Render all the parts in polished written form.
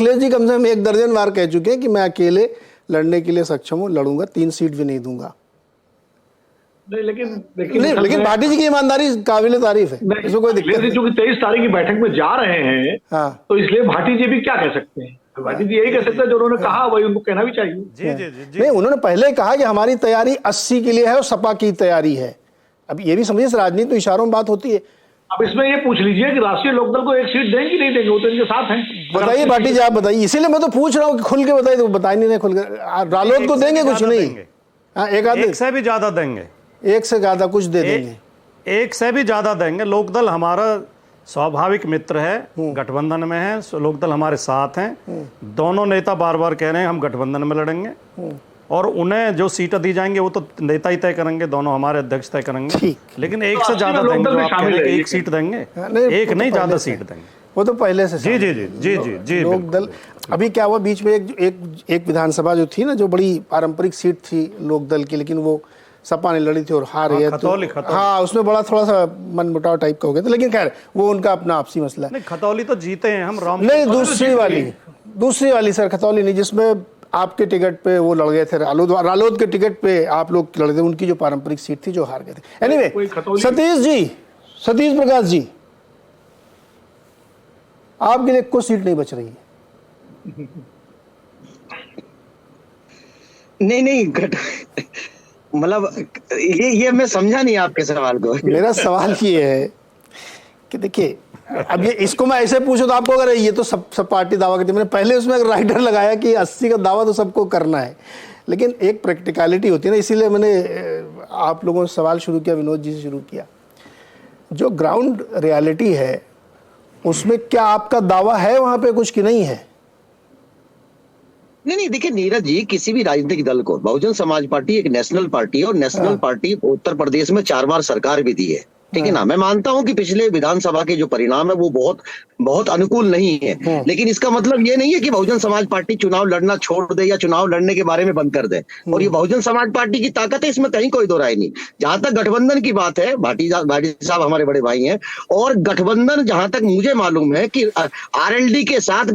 अखिलेश जी कम से कम 1 दर्जन बार कह चुके हैं कि मैं अकेले लड़ने के लिए सक्षम हूँ, लड़ूंगा, 3 सीट भी नहीं दूंगा। नहीं, लेकिन भाटी जी की ईमानदारी काबिल तारीफ है, इसमें कोई दिक्कत नहीं। क्योंकि 23 तारीख की बैठक में जा रहे हैं, हाँ, तो इसलिए भाटी जी भी क्या कह सकते हैं? भाटी जी यही कह सकते हैं जो उन्होंने कहा, वही उनको कहना भी चाहिए। जी जी जी जी। नहीं, उन्होंने पहले कहा कि हमारी तैयारी 80 के लिए है और सपा की तैयारी है। अब ये भी समझिए, राजनीति तो इशारों में बात होती है। अब इसमें ये पूछ लीजिए कि राष्ट्रीय लोकदल को 1 सीट देंगे कि नहीं देंगे, वो तो इनके साथ हैं। बताइए भाटी जी, आप बताइए, इसीलिए मैं तो पूछ रहा हूँ कि खुल के बताइए, तो बता नहीं रहे खुल के। रालोद को देंगे कुछ नहीं? हाँ, एक से भी ज्यादा देंगे, 1 से ज्यादा कुछ दे देंगे, 1 से भी ज्यादा देंगे। लोकदल हमारा स्वाभाविक मित्र है, गठबंधन में है, लोकदल हमारे साथ हैं। दोनों नेता बार बार कह रहे हैं हम गठबंधन में लड़ेंगे, और उन्हें जो सीटें दी जाएंगे वो तो नेता ही तय करेंगे, दोनों हमारे अध्यक्ष तय करेंगे। लेकिन 1 से ज्यादा देंगे, जो आप कह रहे हैं कि 1 सीट देंगे, 1 नहीं ज्यादा सीट देंगे, वो तो पहले से। जी जी जी जी जी जी। लोकदल अभी क्या हुआ, बीच में एक विधानसभा जो थी ना, जो बड़ी पारंपरिक सीट थी लोकदल की, लेकिन वो सपा ने लड़ी थी और हार गए। खतौली। हाँ, उसमें बड़ा थोड़ा सा मनमुटाव टाइप का हो गया था, लेकिन खैर वो उनका अपना आपसी मसला है। नहीं, खतौली तो जीते हैं हम, राम नहीं, दूसरी वाली सर, खतौली नहीं, जिसमें आपके टिकट पे वो लड़ गए थे, रालोद के टिकट पे आप लोग लड़े थे, उनकी जो पारंपरिक सीट थी जो हार गए थे। एनीवे, सतीश प्रकाश जी, आपके लिए कोई सीट नहीं बच रही है? नहीं, मतलब ये मैं समझा नहीं आपके सवाल को। मेरा सवाल ये है कि देखिए, अब ये इसको मैं ऐसे पूछूं तो आपको, अगर ये तो सब पार्टी दावा करती है, मैंने पहले उसमें राइटर लगाया कि 80 का दावा तो सबको करना है, लेकिन एक प्रैक्टिकलिटी होती है ना, इसीलिए मैंने आप लोगों से सवाल शुरू किया, विनोद जी से शुरू किया। जो ग्राउंड रियलिटी है उसमें क्या आपका दावा है वहां पे कुछ कि नहीं है? नहीं, देखिए नीरज जी, किसी भी राजनीतिक दल को, बहुजन समाज पार्टी एक नेशनल पार्टी है, और नेशनल पार्टी उत्तर प्रदेश में 4 बार सरकार भी दी है, ठीक है ना। मैं मानता हूं कि पिछले विधानसभा के जो परिणाम है वो बहुत अनुकूल नहीं है, लेकिन इसका मतलब ये नहीं है कि बहुजन समाज पार्टी चुनाव लड़ना छोड़ दे या चुनाव लड़ने के बारे में बंद कर दे। और ये बहुजन समाज पार्टी की ताकत है, इसमें कहीं कोई दो राय नहीं। जहां तक गठबंधन की बात है, भाटी साहब हमारे बड़े भाई हैं, और गठबंधन जहां तक मुझे मालूम है कि आरएलडी के साथ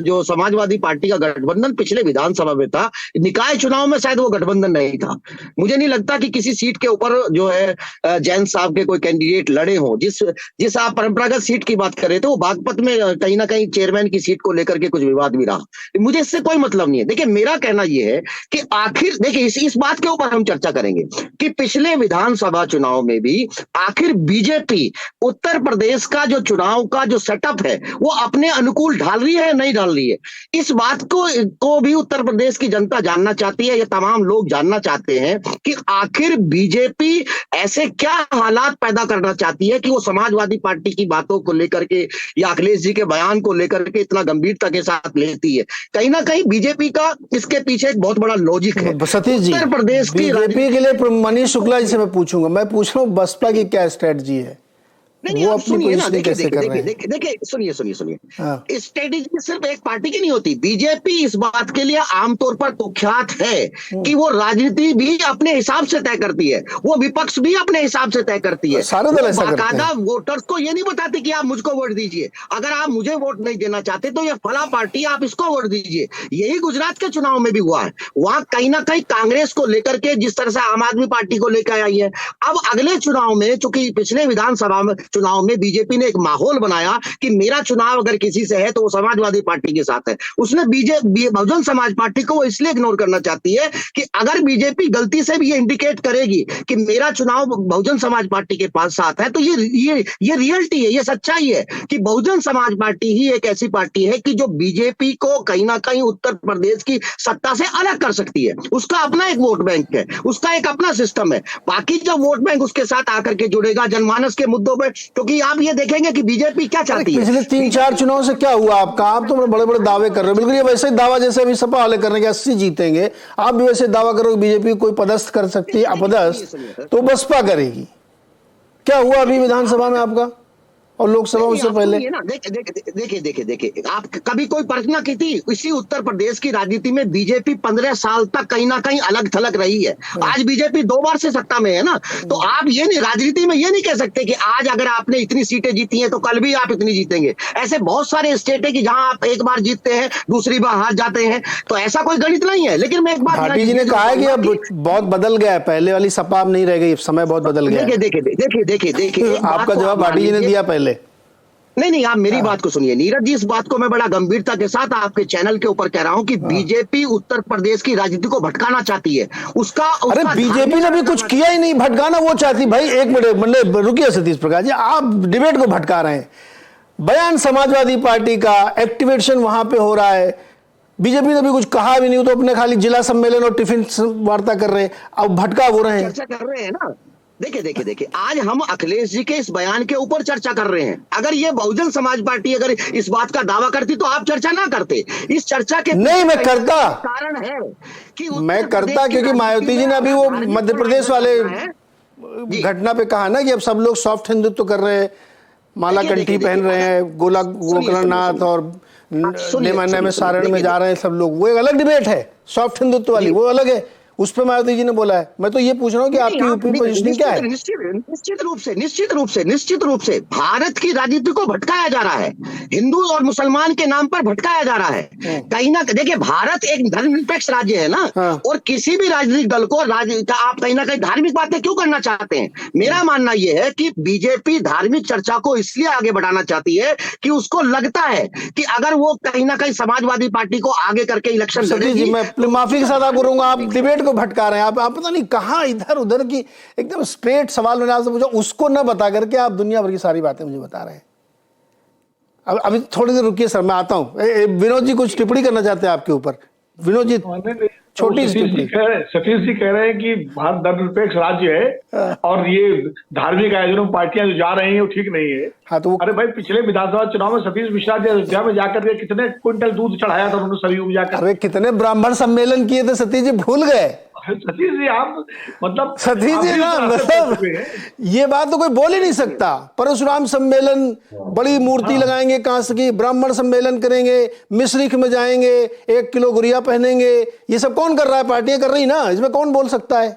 जो समाजवादी पार्टी का गठबंधन पिछले विधानसभा में था, निकाय चुनाव में शायद वो गठबंधन नहीं था। मुझे नहीं लगता कि किसी सीट के ऊपर जो है जैन साहब के कोई कैंडिडेट लड़े हों। जिस आप परंपरागत सीट की बात कर रहे थे, वो बागपत में कहीं ना कहीं चेयरमैन की सीट को लेकर के कुछ विवाद भी रहा। मुझे इससे कोई मतलब नहीं है। देखिए, मेरा कहना यह है कि आखिर देखिए इस बात के ऊपर हम चर्चा करेंगे कि पिछले विधानसभा चुनाव में भी आखिर बीजेपी उत्तर प्रदेश का जो चुनाव का जो सेटअप है वो अपने अनुकूल ढाल रही है, नहीं ढाल रही है। इस बात को भी उत्तर प्रदेश की जनता जानना चाहती है, ये तमाम लोग जानना चाहते हैं कि आखिर बीजेपी ऐसे क्या हालात पैदा करना चाहती है कि वो समाजवादी पार्टी की बातों को लेकर के या अखिलेश जी के बयान को लेकर के इतना गंभीरता के साथ लेती है। कहीं ना कहीं बीजेपी का इसके पीछे एक बहुत बड़ा लॉजिक है। सतीश जी, उत्तर प्रदेश की बीजेपी के लिए मनीष शुक्ला जी से मैं पूछूंगा, मैं पूछ रहा हूँ बसपा की क्या स्ट्रेटजी है? नहीं, वो आप अपनी सुनिए ना, देखिए, सुनिए। स्ट्रेटेजी सिर्फ एक पार्टी की नहीं होती। बीजेपी इस बात के लिए आमतौर पर कुख्यात है कि वो राजनीति भी अपने हिसाब से तय करती है, वो विपक्ष भी अपने हिसाब से तय करती है। बाकायदा वोटर्स को ये नहीं बताते कि आप मुझको वोट दीजिए, अगर आप मुझे वोट नहीं देना चाहते तो ये फला पार्टी आप इसको वोट दीजिए। यही गुजरात के चुनाव में भी हुआ है। वहां कहीं ना कहीं कांग्रेस को लेकर के जिस तरह से आम आदमी पार्टी को लेकर आई है, अब अगले चुनाव में, चूंकि पिछले विधानसभा में चुनाव में बीजेपी ने एक माहौल बनाया कि मेरा चुनाव अगर किसी से है तो वो समाजवादी पार्टी के साथ है। उसने बहुजन समाज पार्टी को वो इसलिए इग्नोर करना चाहती है कि अगर बीजेपी गलती से भी ये इंडिकेट करेगी कि मेरा चुनाव बहुजन समाज पार्टी के पास साथ है, तो ये रियलिटी है, ये सच्चाई है कि बहुजन समाज पार्टी ही एक ऐसी पार्टी है कि जो बीजेपी को कहीं ना कहीं उत्तर प्रदेश की सत्ता से अलग कर सकती है। उसका अपना एक वोट बैंक है, उसका एक अपना सिस्टम है। बाकी जब वोट बैंक उसके साथ आकर के जुड़ेगा जनमानस के मुद्दों पर, क्योंकि आप ये देखेंगे कि बीजेपी क्या चाहती है। पिछले 3-4 चुनाव से क्या हुआ आपका? आप तो बड़े बड़े दावे कर रहे हो, बिल्कुल ये वैसे ही दावा जैसे अभी सपा वाले करने के 80 जीतेंगे, आप भी वैसे दावा करो बीजेपी कोई पदस्थ कर सकती है, अपदस्थ तो बसपा करेगी। क्या हुआ अभी विधानसभा में आपका? और लोकसभा उससे पहले। देखिए आप कभी कोई कल्पना की थी? इसी उत्तर प्रदेश की राजनीति में बीजेपी 15 साल तक कहीं ना कहीं अलग थलग रही है। आज बीजेपी 2 बार से सत्ता में है ना, तो आप ये नहीं, राजनीति में ये नहीं कह सकते कि आज अगर आपने इतनी सीटें जीती हैं तो कल भी आप इतनी जीतेंगे। ऐसे बहुत सारे स्टेट है कि जहां आप एक बार जीतते हैं दूसरी बार हार जाते हैं, तो ऐसा कोई गणित नहीं है। लेकिन मैं एक बात, भाटी जी ने कहा है कि अब बहुत बदल गया है, पहले वाली सपा अब नहीं रह गई, समय बहुत बदल गया है। देखिए आपका जवाब भाटी जी ने दिया पहले। नहीं, आप मेरी बात को सुनिए नीरज जी, इस बात को मैं बड़ा गंभीरता के साथ आपके चैनल के ऊपर कह रहा हूं कि बीजेपी उत्तर प्रदेश की राजनीति को भटकाना चाहती है। उसका अरे बीजेपी ने भी कुछ किया ही नहीं, भटकाना वो चाहती। भाई एक मिनट रुकिए सतीश प्रकाश जी, आप डिबेट को भटका रहे हैं। बयान समाजवादी पार्टी का एक्टिवेशन वहां पे हो रहा है, बीजेपी ने भी कुछ कहा भी नहीं, तो अपने खाली जिला सम्मेलन और टिफिन वार्ता कर रहे हैं, अब भटका हो रहे हैं, चर्चा कर रहे हैं ना। देखिए आज हम अखिलेश जी के इस बयान के ऊपर चर्चा कर रहे हैं। अगर ये बहुजन समाज पार्टी अगर इस बात का दावा करती तो आप चर्चा ना करते। इस चर्चा के नहीं, मैं करता, कारण है कि मैं करता क्योंकि मायावती जी ने अभी वो मध्य प्रदेश वाले घटना पे कहा ना कि अब सब लोग सॉफ्ट हिंदुत्व कर रहे हैं, माला कंठी पहन रहे हैं, गोकर्णनाथ और नेमान्या में सारण में जा रहे हैं सब लोग, वो एक अलग डिबेट है। सॉफ्ट हिंदुत्व वाली वो अलग है, उस पर मायावती जी ने बोला है। मैं तो ये पूछ रहा हूँ कि आपकी यूपी पोजीशनिंग क्या है? निश्चित रूप से भारत की राजनीति को भटकाया जा रहा है, हिंदू और मुसलमान के नाम पर भटकाया जा रहा है। कहीं ना देखिए भारत एक धर्मनिरपेक्ष राज्य है ना, और किसी भी राजनीतिक दल को आप कहीं ना कहीं धार्मिक बातें क्यों करना चाहते हैं? मेरा मानना यह है कि बीजेपी धार्मिक चर्चा को इसलिए आगे बढ़ाना चाहती है कि उसको लगता है कि अगर वो कहीं ना कहीं समाजवादी पार्टी को आगे करके इलेक्शन लड़ेगी। मैं माफी के साथ आप बोलूंगा, आप डिबेट को भटका रहे हैं। आप पता नहीं कहां इधर उधर की एकदम स्ट्रेट सवाल मैंने आपसे पूछा, उसको न बता करके आप दुनिया भर की सारी बातें मुझे बता रहे हैं। अब अभी थोड़ी देर रुकिए सर, मैं आता हूं। विनोद जी कुछ टिप्पणी करना चाहते हैं आपके ऊपर? विनोद जी छोटी सी टिप्पणी। सतीश जी कह रहे हैं कि भारत धर्मनिरपेक्ष राज्य है और ये धार्मिक आयोजनों पार्टियां जो जा रही हैं वो ठीक नहीं है। हाँ तो अरे भाई पिछले विधानसभा चुनाव में सतीश मिश्रा जी अयोध्या में जाकर के कितने क्विंटल दूध चढ़ाया था उन्होंने सरयू में जाकर। अरे कितने ब्राह्मण सम्मेलन किए थे सतीश जी, भूल गए? सतीश जी आप मतलब सतीश जी ना, मतलब ये बात तो कोई बोल ही नहीं सकता। परशुराम सम्मेलन, बड़ी मूर्ति लगाएंगे कांस की, ब्राह्मण सम्मेलन करेंगे, मिश्रिख में जाएंगे, 1 किलो गुड़िया पहनेंगे, ये सब कौन कर रहा है? पार्टियां कर रही ना, इसमें कौन बोल सकता है?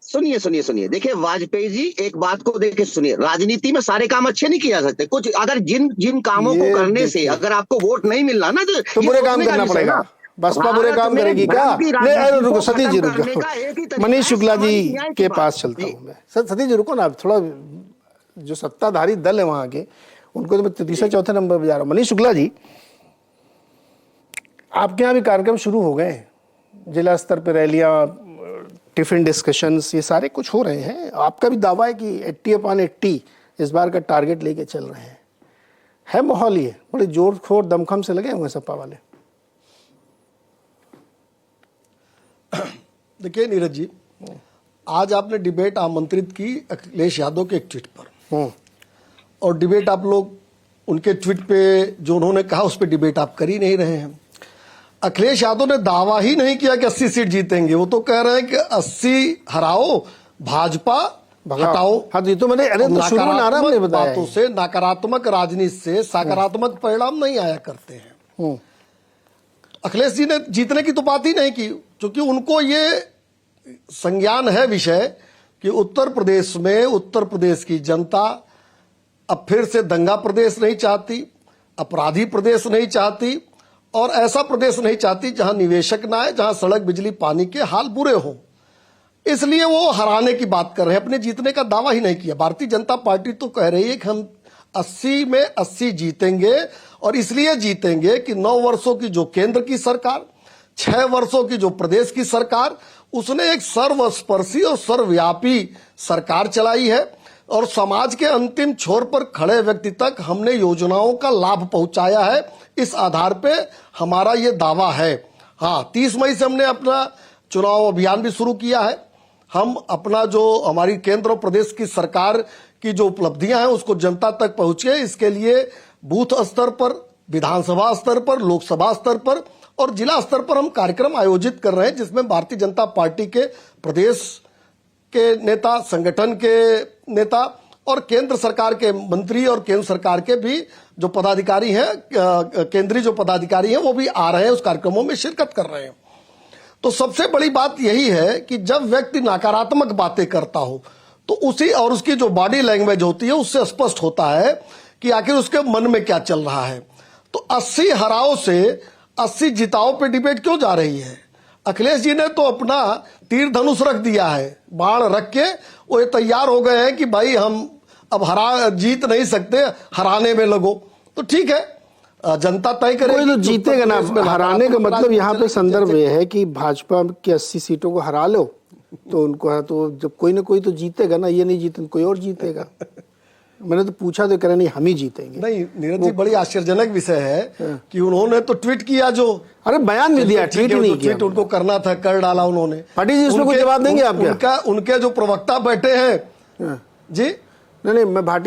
सुनिए देखिए वाजपेयी जी, एक बात को देखिए सुनिए, राजनीति में सारे काम अच्छे नहीं किए जा सकते। कुछ अगर जिन कामों को करने से अगर आपको वोट नहीं मिल रहा ना तो बुरे काम करना पड़ेगा। बसपा बुरे काम करेगी क्या? नहीं रुको सतीश जी, रुको, मनीष शुक्ला जी के पास चलता हूँ मैं। सतीश जी रुको ना, थोड़ा जो सत्ताधारी दल है वहां के, उनको तो मैं तीसरे चौथे नंबर पर जा रहा हूँ। मनीष शुक्ला जी, आपके यहाँ भी कार्यक्रम शुरू हो गए, जिला स्तर पर रैलियां, टिफिन डिस्कशंस, ये सारे कुछ हो रहे हैं। आपका भी दावा है कि 80/80 इस बार का टारगेट लेके चल रहे हैं, है माहौल ये बड़े जोर खोर दमखम से लगे हुए सपा वाले? देखिए नीरज जी, आज आपने डिबेट आमंत्रित की अखिलेश यादव के एक ट्वीट पर, और डिबेट आप लोग उनके ट्वीट पे जो उन्होंने कहा उस पर डिबेट आप कर ही नहीं रहे हैं। अखिलेश यादव ने दावा ही नहीं किया कि 80 सीट जीतेंगे, वो तो कह रहे हैं कि 80 हराओ, भाजपा हटाओ। हाँ ये तो मैंने, अरे तो शुरू में नारा हमने बताया, बातों से, नकारात्मक राजनीति से सकारात्मक परिणाम नहीं आया करते हैं। अखिलेश जी ने जीतने की तो बात ही नहीं की, क्योंकि उनको ये संज्ञान है विषय कि उत्तर प्रदेश में उत्तर प्रदेश की जनता अब फिर से दंगा प्रदेश नहीं चाहती, अपराधी प्रदेश नहीं चाहती, और ऐसा प्रदेश नहीं चाहती जहां निवेशक ना आए, जहां सड़क बिजली पानी के हाल बुरे हों। इसलिए वो हराने की बात कर रहे हैं, अपने जीतने का दावा ही नहीं किया। भारतीय जनता पार्टी तो कह रही है कि हम 80 में 80 जीतेंगे, और इसलिए जीतेंगे कि 9 वर्षों की जो केंद्र की सरकार, 6 वर्षों की जो प्रदेश की सरकार, उसने एक सर्वस्पर्शी और सर्वव्यापी सरकार चलाई है, और समाज के अंतिम छोर पर खड़े व्यक्ति तक हमने योजनाओं का लाभ पहुंचाया है। इस आधार पे हमारा ये दावा है। हाँ, 30 मई से हमने अपना चुनाव अभियान भी शुरू किया है। हम अपना जो हमारी केंद्र और प्रदेश की सरकार की जो उपलब्धियां हैं उसको जनता तक पहुंचे, इसके लिए बूथ स्तर पर, विधानसभा स्तर पर, लोकसभा स्तर पर और जिला स्तर पर हम कार्यक्रम आयोजित कर रहे हैं, जिसमें भारतीय जनता पार्टी के प्रदेश के नेता, संगठन के नेता और केंद्र सरकार के मंत्री और केंद्र सरकार के भी जो पदाधिकारी हैं, केंद्रीय जो पदाधिकारी हैं, वो भी आ रहे हैं, उस कार्यक्रमों में शिरकत कर रहे हैं। तो सबसे बड़ी बात यही है कि जब व्यक्ति नकारात्मक बातें करता हो तो उसी और उसकी जो बॉडी लैंग्वेज होती है उससे स्पष्ट होता है कि आखिर उसके मन में क्या चल रहा है। तो 80 हराओ से 80 जिताओ पे डिबेट क्यों जा रही है? अखिलेश जी ने तो अपना तीर धनुष रख दिया है, बाण रख के वो तैयार हो गए हैं कि भाई हम अब जीत नहीं सकते, हराने में लगो। तो ठीक है, जनता तय करेगी। कोई तो जीतेगा ना। हराने का मतलब यहाँ पे संदर्भ ये है कि भाजपा की 80 सीटों को हरा लो तो उनको है, तो जब कोई ना कोई तो जीतेगा ना, ये नहीं जीते कोई और जीतेगा। मैंने तो पूछा तो कह रहे नहीं हम ही जीतेंगे। नहीं नीरज जी, बड़ी आश्चर्यजनक विषय है कि उन्होंने तो ट्वीट किया, जो अरे बयान नहीं दिया, ट्वीट ही नहीं किया। ट्वीट उनको करना था, कर डाला उन्होंने। पाटिल जी इसमें कोई जवाब देंगे आप क्या? उनके जो प्रवक्ता बैठे हैं जी, नहीं मैं भाटी